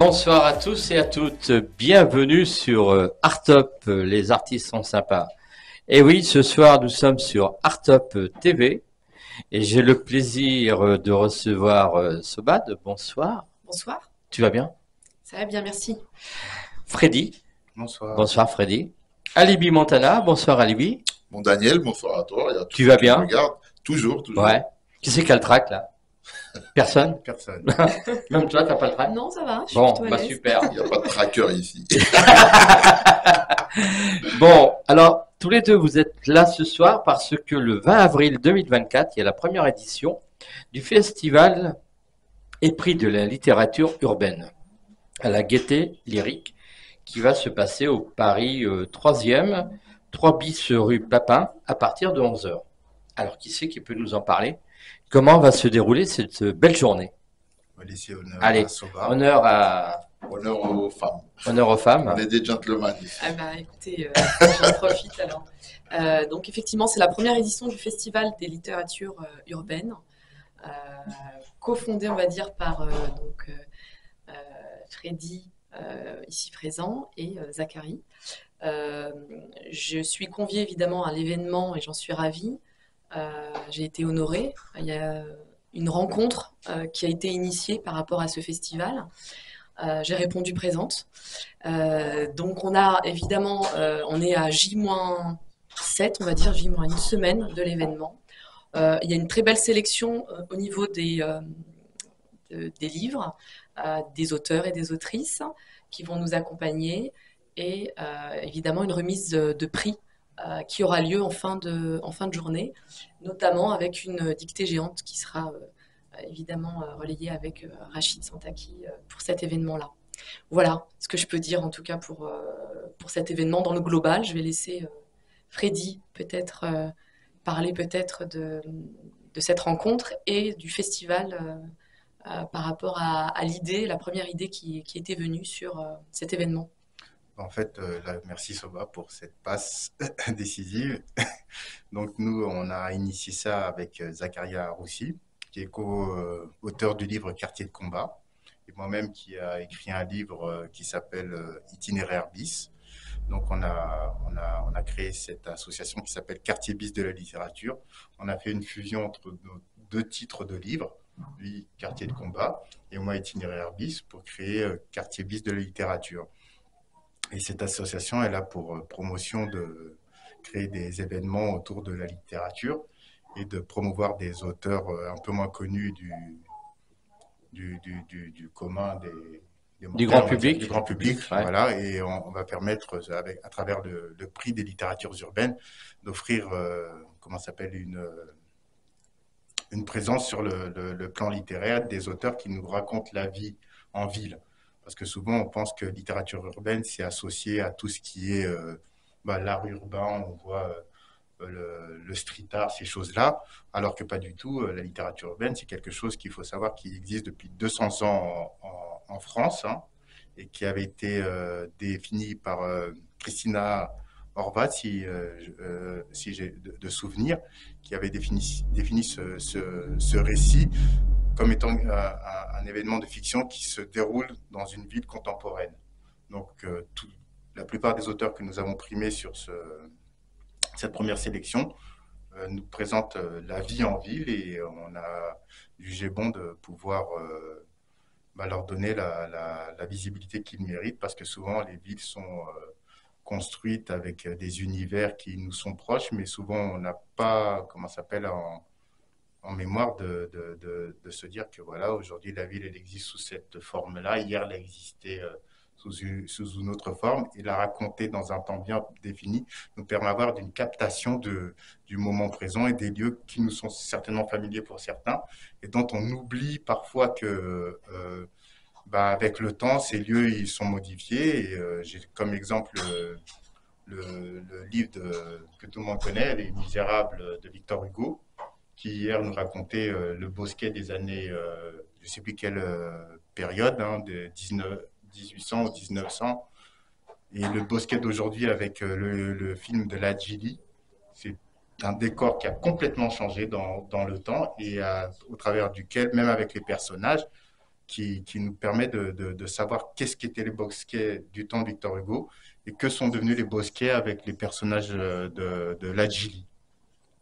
Bonsoir à tous et à toutes, bienvenue sur Artop, les artistes sont sympas. Et oui, ce soir nous sommes sur Artop TV et j'ai le plaisir de recevoir Sobad. Bonsoir. Bonsoir. Tu vas bien? Ça va bien, merci. Freddy. Bonsoir. Bonsoir Freddy. Alibi Montana. Bonsoir Alibi. Bon Daniel, bonsoir à toi et à tous Tu vas ceux qui bien? me regardent. Toujours. Ouais. Qui c'est qui a le track là? Personne? Personne. Même toi, t'as pas le track? Non, ça va, je suis Bon, plutôt à bah l'aise. super. Il n'y a pas de tracker ici. Bon, alors, tous les deux, vous êtes là ce soir parce que le 20 avril 2024, il y a la première édition du festival et prix de la littérature urbaine à la Gaîté Lyrique qui va se passer au Paris 3e, 3 bis rue Papin à partir de 11 heures. Alors, qui c'est qui peut nous en parler? Comment va se dérouler cette belle journée? On va laisser honneur Allez, à Sova. honneur Honneur aux femmes. aux femmes. On est des gentlemen ici. Ah bah écoutez, j'en profite alors. Donc effectivement, c'est la première édition du Festival des littératures urbaines, cofondée, on va dire, par Freddy, ici présent, et Zachary. Je suis conviée évidemment à l'événement et j'en suis ravie. J'ai été honorée. Il y a une rencontre qui a été initiée par rapport à ce festival. J'ai répondu présente. Donc on a évidemment, on est à J-7, on va dire J-1 semaine de l'événement. Il y a une très belle sélection au niveau des livres, des auteurs et des autrices qui vont nous accompagner et évidemment une remise de prix qui aura lieu en fin de journée, notamment avec une dictée géante qui sera évidemment relayée avec Rachid Santaki pour cet événement-là. Voilà ce que je peux dire en tout cas pour cet événement dans le global. Je vais laisser Freddy peut-être parler peut-être de cette rencontre et du festival par rapport à l'idée, la première idée qui était venue sur cet événement. En fait, merci Sova pour cette passe décisive. Donc nous, on a initié ça avec Zacharia Roussi, qui est co-auteur du livre Quartier de combat, et moi-même qui a écrit un livre qui s'appelle Itinéraire bis. Donc on a créé cette association qui s'appelle Quartier bis de la littérature. On a fait une fusion entre nos deux titres de livres, lui Quartier de combat et moi Itinéraire bis, pour créer Quartier bis de la littérature. Et cette association est là pour promotion de créer des événements autour de la littérature et de promouvoir des auteurs un peu moins connus du commun Du grand public. Du grand public, Ouais. voilà. Et on va permettre, à travers le prix des littératures urbaines, d'offrir, comment s'appelle, une présence sur le plan littéraire des auteurs qui nous racontent la vie en ville. Parce que souvent, on pense que littérature urbaine, c'est associé à tout ce qui est l'art urbain, on voit le street art, ces choses-là, alors que pas du tout. La littérature urbaine, c'est quelque chose qu'il faut savoir qui existe depuis 200 ans en France, hein, et qui avait été défini par Christina Horvat, si j'ai de souvenirs, qui avait défini ce récit comme étant un événement de fiction qui se déroule dans une ville contemporaine. Donc, la plupart des auteurs que nous avons primés sur cette première sélection nous présentent la vie en ville et on a jugé bon de pouvoir leur donner la visibilité qu'ils méritent parce que souvent les villes sont construites avec des univers qui nous sont proches, mais souvent on n'a pas, comment ça s'appelle, en mémoire de se dire que voilà, aujourd'hui la ville elle existe sous cette forme-là, hier elle existait sous une autre forme, et la raconter dans un temps bien défini nous permet d'avoir une captation du moment présent et des lieux qui nous sont certainement familiers pour certains et dont on oublie parfois que avec le temps ces lieux ils sont modifiés et j'ai comme exemple le livre que tout le monde connaît, Les Misérables de Victor Hugo, qui hier nous racontait le Bosquet des années, je ne sais plus quelle période, hein, de 1800 ou 1900, et le Bosquet d'aujourd'hui avec le film de la Gili. C'est un décor qui a complètement changé dans le temps et au travers duquel, même avec les personnages, qui nous permet de savoir qu'est-ce qu'étaient les bosquets du temps de Victor Hugo et que sont devenus les bosquets avec les personnages de l'Adjili.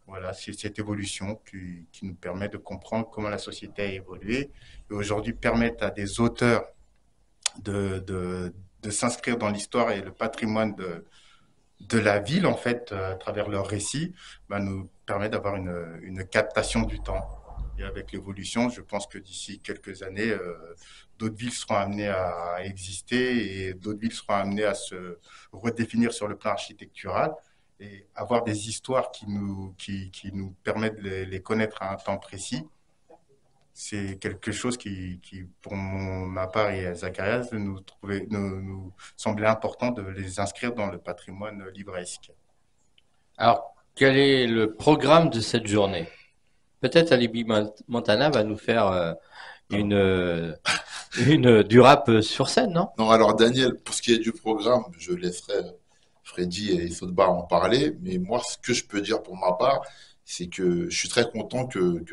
Voilà, c'est cette évolution qui nous permet de comprendre comment la société a évolué et aujourd'hui permettre à des auteurs de s'inscrire dans l'histoire et le patrimoine de la ville, en fait, à travers leurs récits, bah, nous permet d'avoir une captation du temps. Et avec l'évolution, je pense que d'ici quelques années, d'autres villes seront amenées à exister et d'autres villes seront amenées à se redéfinir sur le plan architectural et avoir des histoires qui nous permettent de les connaître à un temps précis. C'est quelque chose qui pour ma part et Zacharias, nous semblait important de les inscrire dans le patrimoine livresque. Alors, quel est le programme de cette journée? Peut-être Alibi Montana va nous faire du rap sur scène, non? Non, alors Daniel, pour ce qui est du programme, je laisserai Freddy et Sodba en parler, mais moi, ce que je peux dire pour ma part, c'est que je suis très content que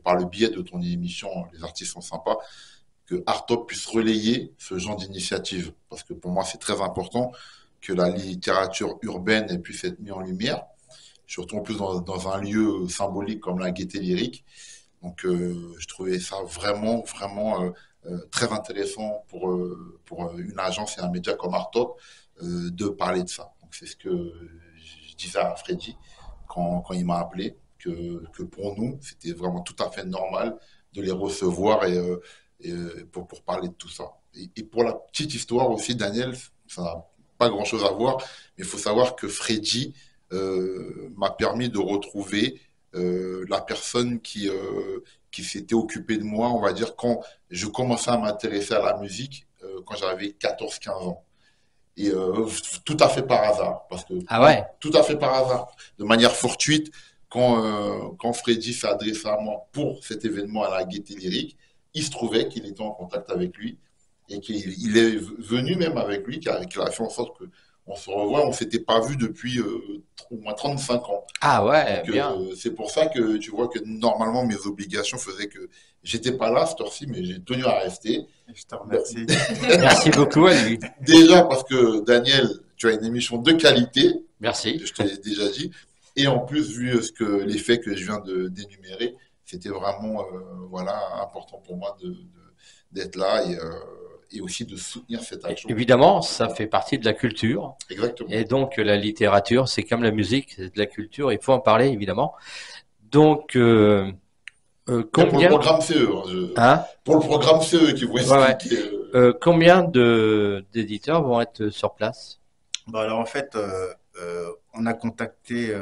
par le biais de ton émission, les artistes sont sympas, que Artop puisse relayer ce genre d'initiative. Parce que pour moi, c'est très important que la littérature urbaine puisse être mise en lumière, surtout en plus dans un lieu symbolique comme la Gaîté Lyrique. Donc, je trouvais ça vraiment très intéressant pour une agence et un média comme Artop de parler de ça. Donc, c'est ce que je disais à Freddy quand il m'a appelé, que pour nous, c'était vraiment tout à fait normal de les recevoir pour parler de tout ça. Et pour la petite histoire aussi, Daniel, ça n'a pas grand-chose à voir, mais il faut savoir que Freddy m'a permis de retrouver la personne qui s'était occupée de moi, on va dire, quand je commençais à m'intéresser à la musique, quand j'avais 14-15 ans. Et tout à fait par hasard, parce que Ah ouais. tout à fait par hasard, de manière fortuite, quand Freddy s'est adressé à moi pour cet événement à la Gaîté Lyrique, il se trouvait qu'il était en contact avec lui et qu'il est venu même avec lui, qu'il a fait en sorte qu'on se revoie. On ne s'était pas vu depuis au moins 35 ans. Ah ouais, Donc, bien. c'est pour ça que tu vois que normalement mes obligations faisaient que j'étais pas là à cette heure-ci, mais j'ai tenu à rester. Je te remercie. Merci beaucoup à lui. Déjà parce que Daniel, tu as une émission de qualité, Merci. je te l'ai déjà dit. Et en plus, vu les faits que je viens d'énumérer, c'était vraiment voilà, important pour moi d'être là et aussi de soutenir cette action. Évidemment, ça fait partie de la culture. Exactement. Et donc, la littérature, c'est comme la musique, c'est de la culture. Il faut en parler, évidemment. Donc, Pour combien... le programme CE, Hein? pour le programme CE qui vous expliquer. Combien d'éditeurs vont être sur place? Bon, alors en fait, on a contacté,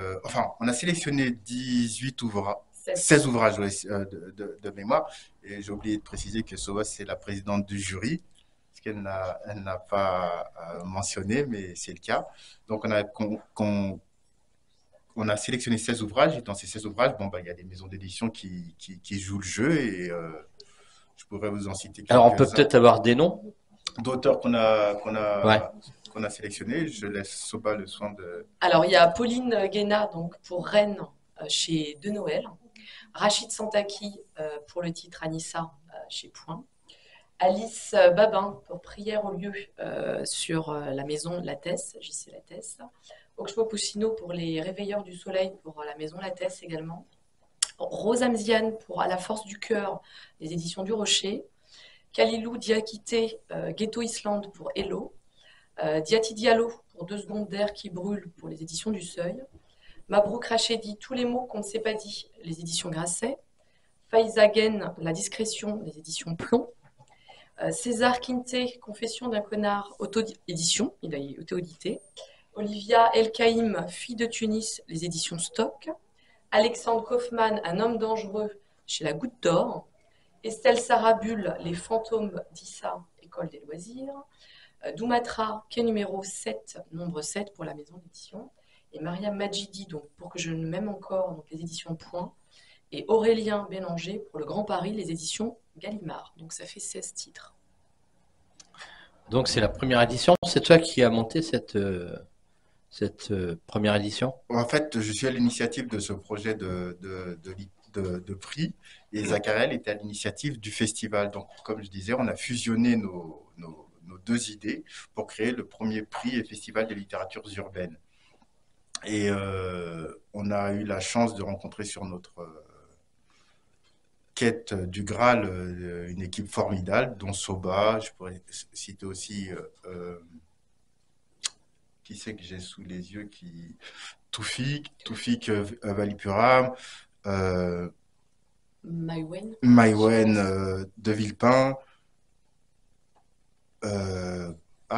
on a sélectionné 18 ouvrages, 16 ouvrages de mémoire. Et j'ai oublié de préciser que Sowa, c'est la présidente du jury, ce qu'elle n'a pas mentionné, mais c'est le cas. Donc, on a sélectionné 16 ouvrages. Et dans ces 16 ouvrages, bon, bah, il y a des maisons d'édition qui jouent le jeu. Et je pourrais vous en citer quelques-uns. Alors, on peut peut-être avoir des noms d'auteurs qu'on a Ouais. sélectionnés. Je laisse Soba le soin de... Alors, il y a Pauline Guéna donc, pour Rennes chez De Noël. Rachid Santaki pour le titre Anissa chez Point. Alice Babin pour Prière au lieu sur la maison Lattès, JC Lattès. Oxmo Poussino pour Les Réveilleurs du Soleil pour la maison Lattès également. Rosa Mziane pour À la force du cœur, les éditions du Rocher. Kalilou Diakité, Ghetto Island pour Hello. Diati Diallo pour 2 secondes d'air qui brûle pour les éditions du Seuil. Mabrouk Rachedi, Tous les mots qu'on ne s'est pas dit, les éditions Grasset. Faiza Ghen, La discrétion, les éditions Plomb. César Quinté, Confession d'un connard, auto-édition, il a auto-édité. Olivia El Kaïm, Fille de Tunis, les éditions Stock. Alexandre Kaufmann, Un homme dangereux, chez La Goutte d'Or. Estelle Sarabul, Les fantômes d'Issa, École des loisirs. Doumatra, quai numéro 7, nombre 7 pour la maison d'édition. Et Mariam Majidi, donc pour que je ne m'aime encore, donc les éditions Point. Et Aurélien Bélanger pour le Grand Paris, les éditions Gallimard. Donc ça fait 16 titres. Donc c'est la première édition. C'est toi qui as monté cette première édition? En fait, je suis à l'initiative de ce projet de prix. Et Zachariel était à l'initiative du festival. Donc, comme je disais, on a fusionné nos deux idées pour créer le premier prix et festival des littératures urbaines. Et on a eu la chance de rencontrer sur notre quête du Graal une équipe formidable, dont Soba, je pourrais citer aussi, qui c'est que j'ai sous les yeux, Toufik Valipuram, Maïwen de Villepin.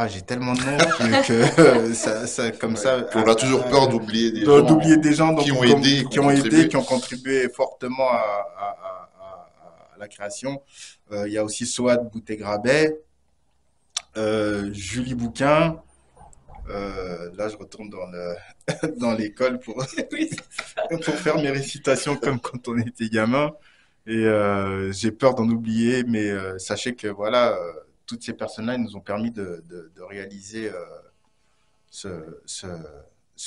J'ai tellement de noms que ça, comme ça. Puis on a toujours peur d'oublier des gens donc, qui ont aidé, qui ont contribué fortement à la création. Il y a aussi Souad Boutegrabet, Julie Bouquin. Là, je retourne dans l'école pour faire mes récitations comme quand on était gamin. Et j'ai peur d'en oublier, mais sachez que voilà, toutes ces personnes-là ils nous ont permis de réaliser ce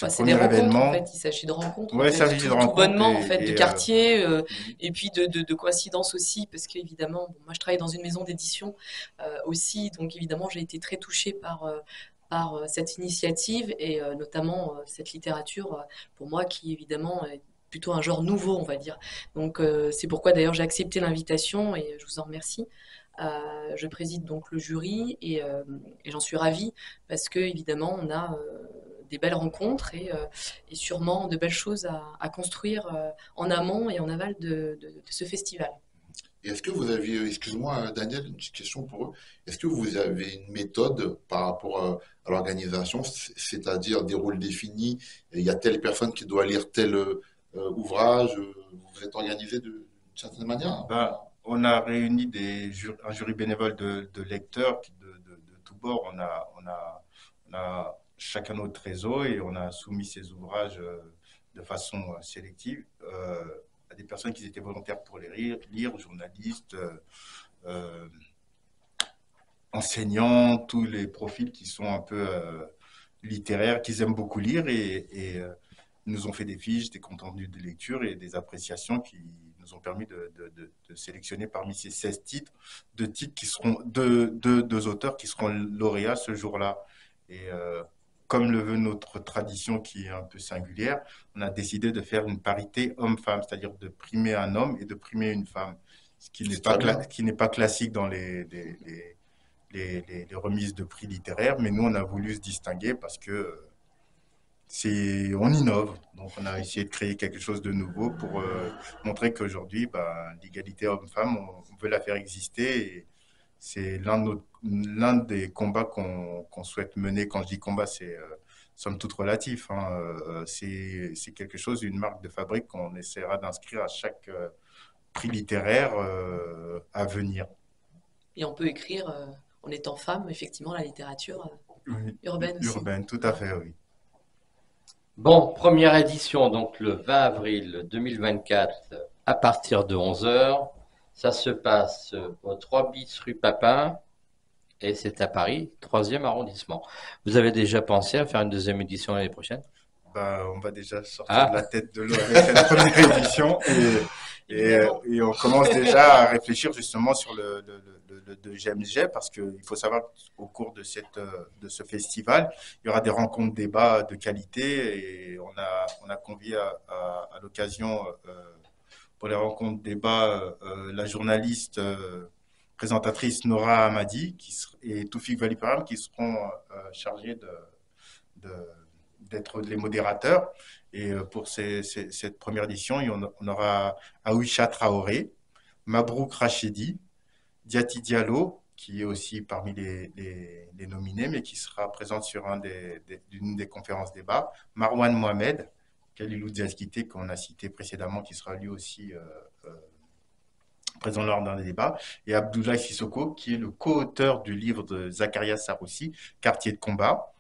premier événement. En fait, il s'agit de rencontres, en fait, tout bonnement, en fait, de quartier, et puis de coïncidences aussi, parce qu'évidemment, moi je travaille dans une maison d'édition aussi, donc évidemment j'ai été très touchée par cette initiative et notamment cette littérature, pour moi, qui évidemment est plutôt un genre nouveau, on va dire. Donc c'est pourquoi d'ailleurs j'ai accepté l'invitation et je vous en remercie. Je préside donc le jury et j'en suis ravie parce que évidemment on a des belles rencontres et sûrement de belles choses à construire en amont et en aval de ce festival. Et est-ce que vous aviez, excuse-moi Daniel, une petite question pour eux, est-ce que vous avez une méthode par rapport à l'organisation, c'est-à-dire des rôles définis, et il y a telle personne qui doit lire tel ouvrage, vous êtes organisé d'une certaine manière? On a réuni un jury bénévole de lecteurs de tous bords. On a chacun notre réseau et on a soumis ces ouvrages de façon sélective à des personnes qui étaient volontaires pour les lire, journalistes, enseignants, tous les profils qui sont un peu littéraires, qui aiment beaucoup lire et ils nous ont fait des fiches, des comptes rendus de lecture et des appréciations qui nous ont permis de sélectionner parmi ces 16 titres, deux auteurs qui seront lauréats ce jour-là. Et comme le veut notre tradition qui est un peu singulière, on a décidé de faire une parité homme-femme, c'est-à-dire de primer un homme et de primer une femme, ce qui n'est pas classique dans les remises de prix littéraires, mais nous, on a voulu se distinguer parce que on innove. Donc, on a essayé de créer quelque chose de nouveau pour montrer qu'aujourd'hui, l'égalité homme-femme, on veut la faire exister. Et c'est l'un des combats qu'on souhaite mener. Quand je dis combat, c'est somme toute relatif. C'est quelque chose, une marque de fabrique qu'on essaiera d'inscrire à chaque prix littéraire à venir. Et on peut écrire, en étant femme, effectivement, la littérature urbaine aussi. Urbaine, tout à fait, oui. Bon, première édition, donc le 20 avril 2024, à partir de 11h. Ça se passe au 3 bis rue Papin, et c'est à Paris, 3e arrondissement. Vous avez déjà pensé à faire une deuxième édition l'année prochaine? On va déjà sortir de la tête de l'eau avec cette première édition et on commence déjà à réfléchir justement sur le deuxième jet parce qu'il faut savoir qu'au cours de ce festival, il y aura des rencontres débats de qualité et on a convié à l'occasion pour les rencontres débats la journaliste présentatrice Nora Hamadi et Toufik Valiparam qui seront chargés d'être les modérateurs. Et pour cette première édition, on aura Aouisha Traoré, Mabrouk Rachedi, Diati Diallo, qui est aussi parmi les nominés, mais qui sera présente sur d'une des conférences débats, Marwan Mohamed, Khalilou Diazkité, qu'on a cité précédemment, qui sera lui aussi présent lors d'un des débats, et Abdoulaye Sissoko, qui est le co-auteur du livre de Zakaria Saroussi, Quartier de combat.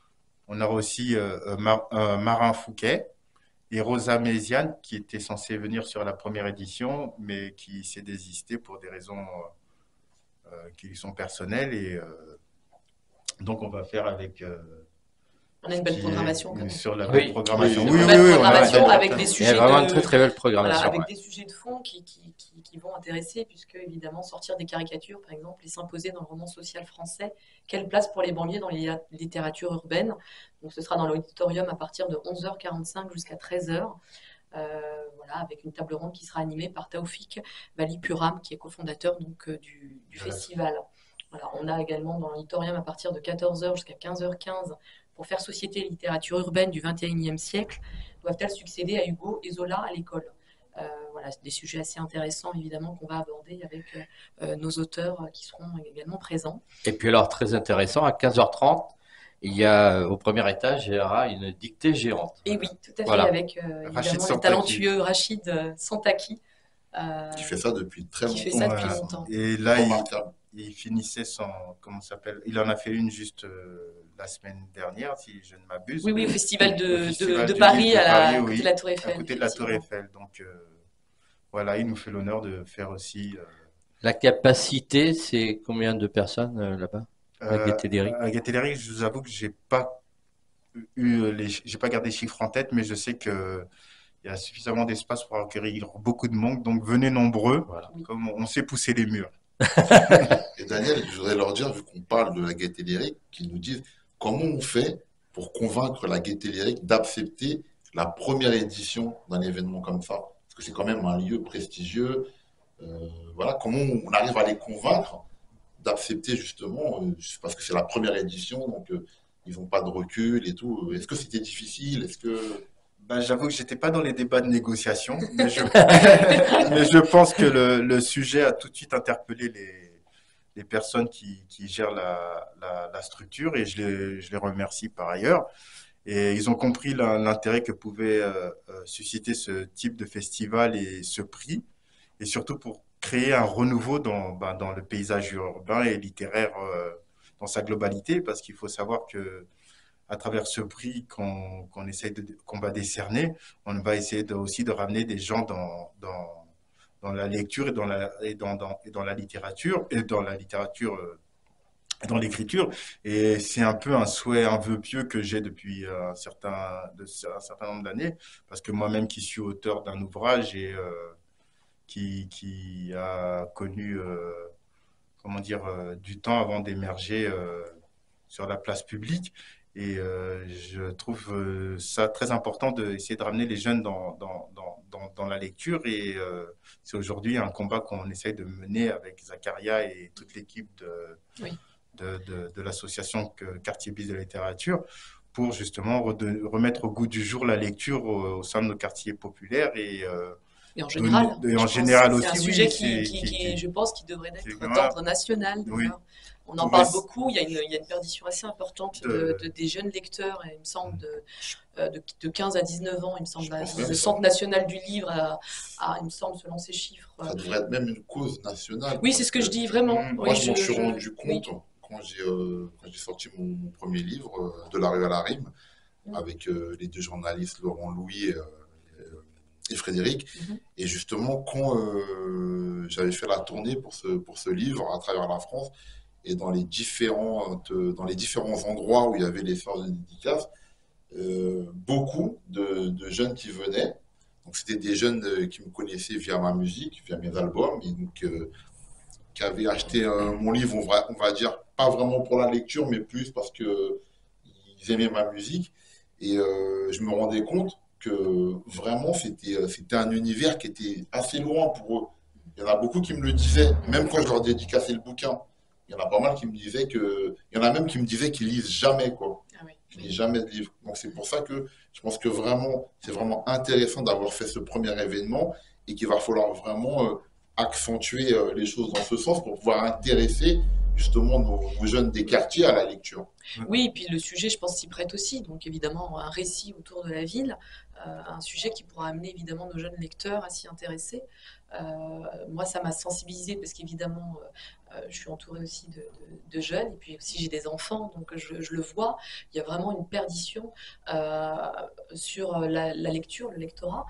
On aura aussi Marin Fouquet et Rosa Méziane, qui était censée venir sur la première édition, mais qui s'est désistée pour des raisons qui lui sont personnelles. Et donc, on va faire avec On a une belle programmation quand même. Sur la Oui. belle programmation. Oui, Oui, Une oui, belle oui, on a programmation une avec belle- des Il y sujets a vraiment de, une très très belle voilà, programmation. avec Ouais. des sujets de fond qui vont intéresser, puisque évidemment sortir des caricatures, par exemple, et s'imposer dans le roman social français, quelle place pour les banlieues dans les littératures urbaines. Donc ce sera dans l'auditorium à partir de 11h45 jusqu'à 13h. Voilà, avec une table ronde qui sera animée par Taoufik Vali-Puram, qui est cofondateur donc, du Voilà. festival. Voilà, on a également dans l'auditorium à partir de 14h jusqu'à 15h15 pour faire société et littérature urbaine du XXIe siècle, doivent-elles succéder à Hugo et Zola à l'école? Voilà, c'est des sujets assez intéressants évidemment qu'on va aborder avec nos auteurs qui seront également présents. Et puis alors, très intéressant, à 15h30, il y a au premier étage, il y aura une dictée géante. Et oui, tout à fait, Voilà. avec Rachid évidemment le Santaki. talentueux Rachid Santaki, Qui fait ça depuis très qui fait longtemps. ça depuis Ouais. longtemps. Et là, Remarquable. il finissait son, comment ça s'appelle? Il en a fait une juste la semaine dernière, si je ne m'abuse. Oui, oui, au festival Au de Festival de du Paris, Livre de à Paris, côté oui, de la Tour à Eiffel. côté de la Tour effectivement. Eiffel. Donc voilà, il nous fait l'honneur de faire aussi La capacité, c'est combien de personnes là-bas? La Gaîté Lyrique. à Gaîté Lyrique, je vous avoue que j'ai pas gardé les chiffres en tête, mais je sais que il y a suffisamment d'espace pour accueillir beaucoup de monde. Donc venez nombreux, Voilà. comme on sait pousser les murs. Et Daniel, je voudrais leur dire, vu qu'on parle de la Gaîté Lyrique, qu'ils nous disent comment on fait pour convaincre la Gaîté Lyrique d'accepter la première édition d'un événement comme ça. Parce que c'est quand même un lieu prestigieux. Voilà, comment on arrive à les convaincre d'accepter justement, parce que c'est la première édition, donc ils n'ont pas de recul et tout. Est-ce que c'était difficile? Est-ce que... Ben, j'avoue que j'étais pas dans les débats de négociation, mais mais je pense que le sujet a tout de suite interpellé les personnes qui gèrent la structure et je les remercie par ailleurs. Et ils ont compris l'intérêt que pouvait susciter ce type de festival et ce prix, et surtout pour créer un renouveau dans le paysage urbain et littéraire dans sa globalité, parce qu'il faut savoir que à travers ce prix qu'on va décerner, on va essayer aussi de ramener des gens dans la lecture et dans la littérature et dans l'écriture. Et c'est un peu un souhait, un vœu pieux que j'ai depuis un certain nombre d'années, parce que moi-même qui suis auteur d'un ouvrage et qui a connu, comment dire, du temps avant d'émerger sur la place publique. Et je trouve ça très important d'essayer de ramener les jeunes dans la lecture. Et c'est aujourd'hui un combat qu'on essaye de mener avec Zacharia et toute l'équipe Oui. de l'association Quartier Bis de la littérature pour justement remettre au goût du jour la lecture au sein de nos quartiers populaires. Et en général, et en je pense général que aussi, c'est un oui, sujet c'est- qui, je pense, qui devrait c'est être vraiment- d'ordre national. Oui. D'ailleurs. On en Pour parle essa- beaucoup. Il y a une perdition assez importante des jeunes lecteurs, et il me semble, de 15 à 19 ans, il me semble, Je pense le même Centre national du livre il me semble, selon ces chiffres. Ça devrait être même une cause nationale. Oui, parce c'est ce que je dis vraiment. Mmh. Moi, Oui, je m'en suis rendu oui. compte quand j'ai sorti mon premier livre, De la rue à la rime, avec les deux journalistes, Laurent Louis et Frédéric. Mhm. Et justement, quand j'avais fait la tournée pour ce livre à travers la France, et dans les différents endroits où il y avait les séances de dédicace, beaucoup de jeunes qui venaient. Donc, c'était des jeunes qui me connaissaient via ma musique, via mes albums, et donc qui avaient acheté mon livre, on va dire, pas vraiment pour la lecture, mais plus parce qu'ils aimaient ma musique. Et je me rendais compte que vraiment, c'était un univers qui était assez loin pour eux. Il y en a beaucoup qui me le disaient, même quand je leur dédicaçais le bouquin. Il y en a pas mal qui me disaient il y en a même qui me disaient qu'ils lisent jamais, quoi. Ah oui. Qu'ils lisent jamais de livres. Donc c'est pour ça que je pense que vraiment, c'est vraiment intéressant d'avoir fait ce premier événement et qu'il va falloir vraiment accentuer les choses dans ce sens pour pouvoir intéresser justement nos jeunes des quartiers à la lecture. Oui, et puis le sujet, je pense, s'y prête aussi. Donc évidemment, un récit autour de la ville, un sujet qui pourra amener évidemment nos jeunes lecteurs à s'y intéresser. Moi, ça m'a sensibilisée parce qu'évidemment, je suis entourée aussi de jeunes et puis aussi j'ai des enfants, donc je le vois. Il y a vraiment une perdition sur la lecture, le lectorat.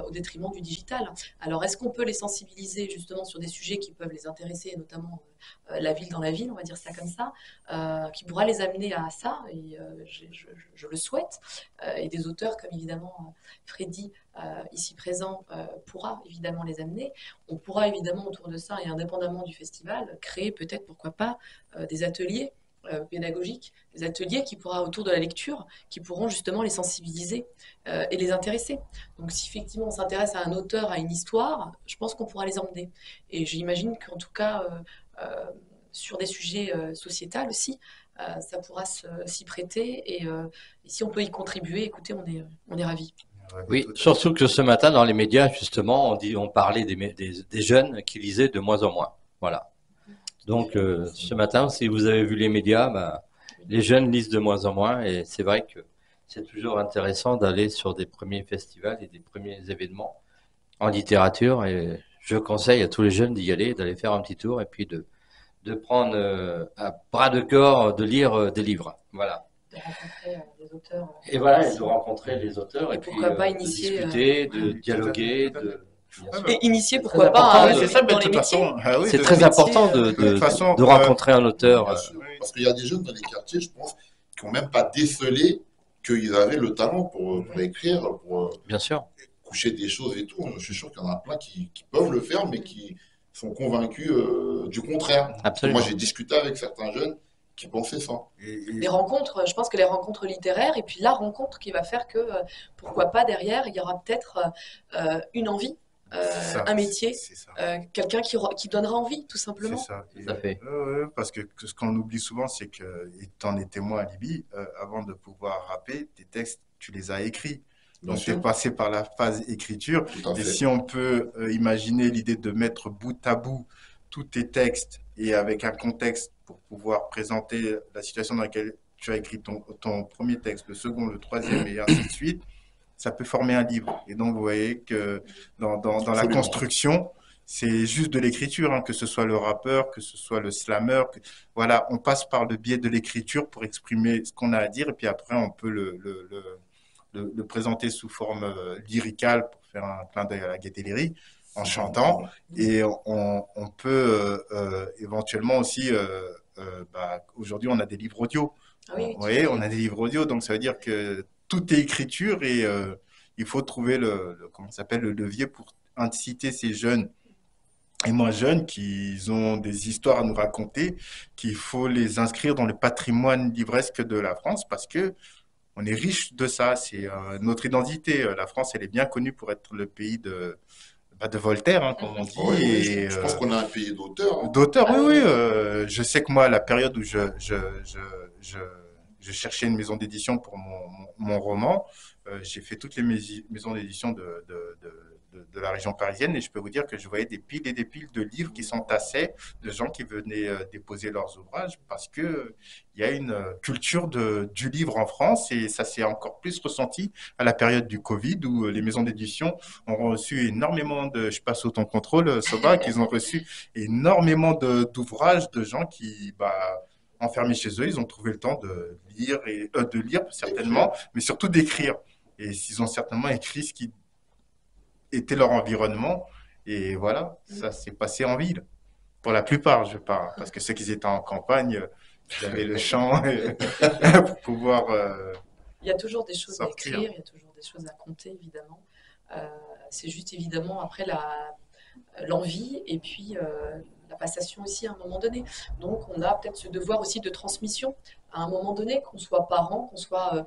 au détriment du digital. Alors, est-ce qu'on peut les sensibiliser justement sur des sujets qui peuvent les intéresser, notamment la ville dans la ville, on va dire ça comme ça, qui pourra les amener à ça, et je le souhaite, et des auteurs comme évidemment Freddy, ici présent, pourra évidemment les amener. On pourra évidemment autour de ça, et indépendamment du festival, créer peut-être, pourquoi pas, des ateliers pédagogiques, des ateliers qui pourra autour de la lecture, qui pourront justement les sensibiliser et les intéresser. Donc si effectivement on s'intéresse à un auteur, à une histoire, je pense qu'on pourra les emmener. Et j'imagine qu'en tout cas, sur des sujets sociétals aussi, ça pourra s'y prêter. Et si on peut y contribuer, écoutez, on est ravis. Oui, surtout que ce matin, dans les médias, justement, on parlait des jeunes qui lisaient de moins en moins. Voilà. Donc, ce matin, si vous avez vu les médias, bah, les jeunes lisent de moins en moins, et c'est vrai que c'est toujours intéressant d'aller sur des premiers festivals et des premiers événements en littérature, et je conseille à tous les jeunes d'y aller, d'aller faire un petit tour, et puis de prendre à bras de corps, de lire des livres. Voilà. De rencontrer des auteurs. Et voilà, et de rencontrer les auteurs, et puis pourquoi pas de initier, discuter, de dialoguer, Et initier, C'est pourquoi très pas, important hein, de- c'est ça, mais dans de les toute métiers. façon, c'est de très toute important toute façon, de rencontrer un auteur. Bien sûr, parce qu'il y a des jeunes dans les quartiers, je pense, qui n'ont même pas décelé qu'ils avaient le talent pour écrire, pour Bien sûr. coucher des choses et tout. Je suis sûr qu'il y en a plein qui peuvent le faire, mais qui sont convaincus du contraire. Parce que Absolument. moi, j'ai discuté avec certains jeunes qui pensaient ça. Les rencontres, je pense que les rencontres littéraires, et puis la rencontre qui va faire que, pourquoi pas, derrière, il y aura peut-être une envie, ça, un métier, c'est ça. quelqu'un qui donnera envie, tout C'est simplement. ça. Tout à fait. Parce que ce qu'on oublie souvent, c'est que, et t'en es témoin à Libye, avant de pouvoir rapper, tes textes, tu les as écrits. Bien Donc, tu es sûr, passé par la phase écriture. tout à Et fait. si on peut imaginer l'idée de mettre bout à bout tous tes textes et avec un contexte pour pouvoir présenter la situation dans laquelle tu as écrit ton premier texte, le second, le troisième, et ainsi de suite, ça peut former un livre. Et donc, vous voyez que dans la Absolument. construction, c'est juste de l'écriture, hein, que ce soit le rappeur, que ce soit le slammer. Voilà, on passe par le biais de l'écriture pour exprimer ce qu'on a à dire, et puis après, on peut le présenter sous forme lyricale pour faire un clin d'œil à la gaieté lyrique en chantant. Et on peut éventuellement aussi, aujourd'hui, on a des livres audio. Ah oui, Vous voyez, on a des livres audio, donc ça veut dire que tout est écriture et il faut trouver comment ça s'appelle, le levier pour inciter ces jeunes et moins jeunes qui ont des histoires à nous raconter, qu'il faut les inscrire dans le patrimoine livresque de la France parce que on est riche de ça, c'est notre identité. La France, elle est bien connue pour être le pays de Voltaire, hein, comme on dit. Ouais, Et, je pense qu'on a un pays d'auteurs. Hein. d'auteur, Ah oui, oui. oui. Je sais que moi, à la période où je, je cherchais une maison d'édition pour mon roman, j'ai fait toutes les maisons d'édition de la région parisienne et je peux vous dire que je voyais des piles et des piles de livres qui s'entassaient, de gens qui venaient déposer leurs ouvrages parce que il y a une culture du livre en France et ça s'est encore plus ressenti à la période du Covid où les maisons d'édition ont reçu énormément je passe sous ton contrôle, Soba, qu'ils ont reçu énormément d'ouvrages de gens qui, enfermés chez eux, ils ont trouvé le temps de lire, de lire certainement, mais surtout d'écrire. Et ils ont certainement écrit ce qui était leur environnement. Et voilà, ça s'est passé en ville. Pour la plupart, je parle. Parce que ceux qui étaient en campagne, ils avaient le champ pour pouvoir Il y a toujours des choses à sortir. écrire, il y a toujours des choses à compter, évidemment. C'est juste évidemment après l'envie et puis la passation aussi à un moment donné. Donc on a peut-être ce devoir aussi de transmission à un moment donné, qu'on soit parent, qu'on soit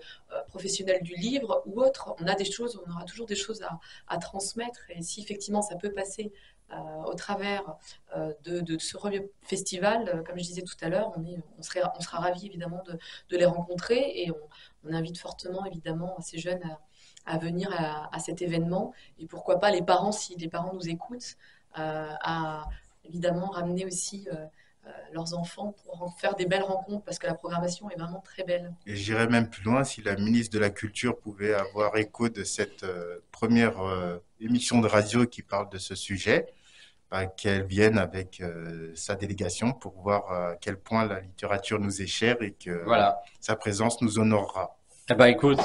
professionnel du livre ou autre. On aura toujours des choses à transmettre et si effectivement ça peut passer au travers de ce festival, comme je disais tout à l'heure, on sera ravis évidemment de les rencontrer et on invite fortement évidemment ces jeunes à venir à cet événement et pourquoi pas les parents, si les parents nous écoutent, à évidemment ramener aussi leurs enfants pour faire des belles rencontres parce que la programmation est vraiment très belle. Et j'irais même plus loin si la ministre de la Culture pouvait avoir écho de cette première émission de radio qui parle de ce sujet, qu'elle vienne avec sa délégation pour voir à quel point la littérature nous est chère et que Voilà. sa présence nous honorera. Eh ben, écoute,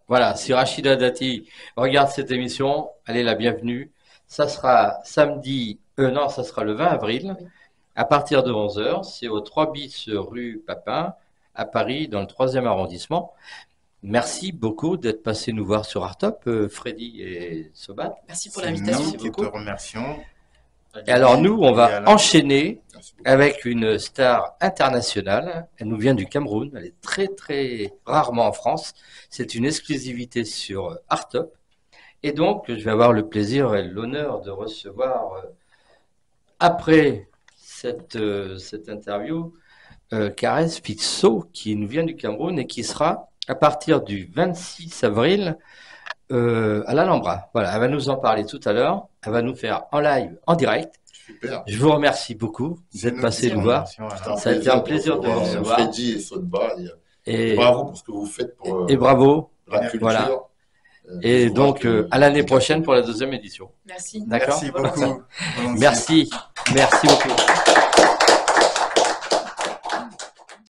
Voilà, si Rachida Dati regarde cette émission, elle est la bienvenue. Ça sera samedi, non, ça sera le 20 avril, Oui. à partir de 11 heures. C'est au 3 bis rue Papin, à Paris, dans le 3e arrondissement. Merci beaucoup d'être passé nous voir sur Artop, Freddy et Sobat. Merci pour C'est l'invitation. nous qui te beaucoup. remercions. Et alors nous, on Et va Alain. enchaîner Merci beaucoup. avec une star internationale. Elle nous vient du Cameroun. Elle est très très rarement en France. C'est une exclusivité sur Artop. Et donc, je vais avoir le plaisir et l'honneur de recevoir, après cette interview, Caresse Pitso, qui nous vient du Cameroun et qui sera à partir du 26 avril à l'Alhambra. Voilà, elle va nous en parler tout à l'heure. Elle va nous faire en live, en direct. Super. Je vous remercie beaucoup C'est d'être nous passé qui te nous voir. remercions, Alain. C'était un Ça a été un plaisir de vous recevoir. Freddy et Sodba. Et, Bravo pour ce que vous faites pour et bravo. la culture. Voilà. Et je donc, crois que- à l'année prochaine pour la 2e édition. Merci. D'accord? Merci beaucoup. Volontiers. Merci. Merci beaucoup.